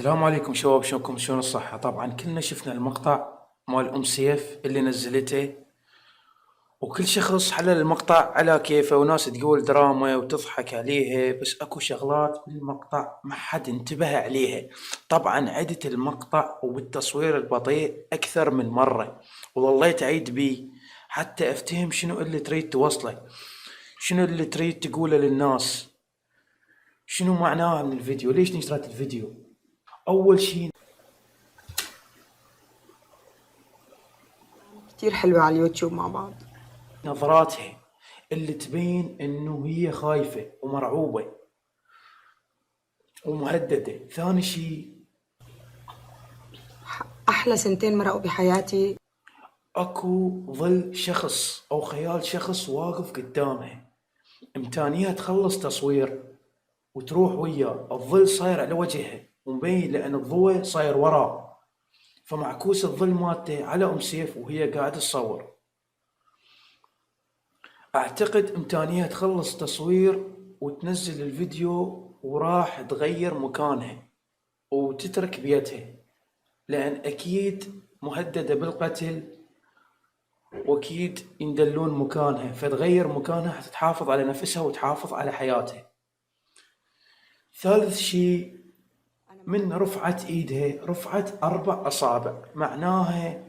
السلام عليكم شباب، شلونكم؟ شلون الصحة؟ طبعا كلنا شفنا المقطع مال أم سيف اللي نزلته، وكل شخص حلل المقطع على كيفه، وناس تقول دراما وتضحك عليها، بس اكو شغلات بالمقطع ما حد انتبه عليها. طبعا عدت المقطع وبالتصوير البطيء أكثر من مرة، وظليت أعيد بيه حتى أفتهم شنو اللي تريد توصله، شنو اللي تريد تقوله للناس، شنو معناها من الفيديو، ليش نشرت الفيديو. أول شي كتير حلوة على اليوتيوب مع بعض. نظراتها اللي تبين انه هي خايفة ومرعوبة ومهددة. ثاني شي أحلى سنتين مرقوا بحياتي. اكو ظل شخص او خيال شخص واقف قدامها، امكانية تخلص تصوير وتروح وياه، الظل صاير على وجهها ومبين لان الضوء صاير وراه، فمعكوس الظل مالته على ام سيف وهي قاعدة تصور. اعتقد امكانية تخلص تصوير وتنزل الفيديو وراح تغير مكانها وتترك بيتها، لأن أكيد مهددة بالقتل، وأكيد يندلون مكانها، فتغير مكانها حتى تحافظ على نفسها وتحافظ على حياتها. ثالث شي، من رفعت إيدها رفعت 4 أصابع، معناها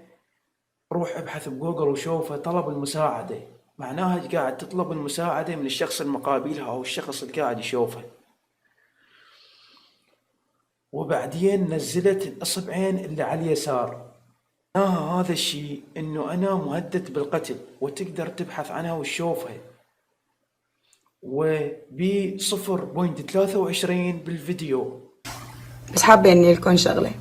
روح ابحث بجوجل وشوفها طلب المساعدة، معناها قاعد تطلب المساعدة من الشخص المقابلها أو الشخص اللي قاعد يشوفها. وبعدين نزلت الأصبعين اللي على اليسار، هذا الشيء انه انا مهدد بالقتل وتقدر تبحث عنها وتشوفها. وب 0.23 بالفيديو بس حابة إني لكم شغلة.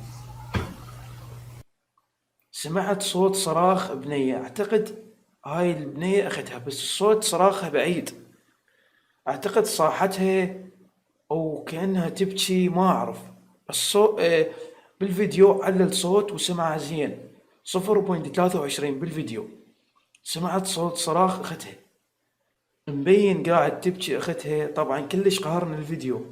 سمعت صوت صراخ بنية، اعتقد هاي البنية اختها، بس الصوت صراخها بعيد، اعتقد صاحتها او كأنها تبكي، ما اعرف. الصوت بالفيديو علل صوت وسمعها زين. 0.23 بالفيديو سمعت صوت صراخ اختها، مبين قاعد تبكي اختها، طبعا كلش قهرني الفيديو.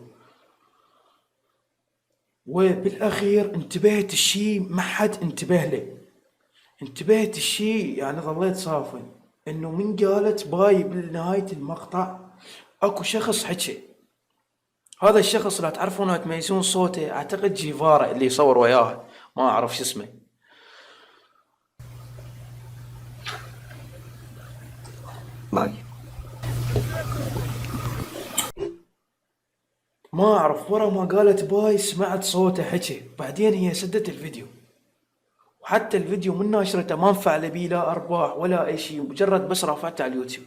وبالاخير انتبهت الشي ما حد انتبه له، انتبهت الشي يعني ظليت صافن، انه من قالت باي بنهاية المقطع اكو شخص حكي. هذا الشخص لا تعرفونه تميزون صوته، اعتقد جيفارا اللي يصور وياه، ما اعرف شو اسمه. باي. ما اعرف، ورا ما قالت باي سمعت صوته حكي، بعدين هي سدت الفيديو، وحتى الفيديو من ناشرته ما انفعل بيه لا ارباح ولا اي شيء، مجرد بس رافعته على اليوتيوب.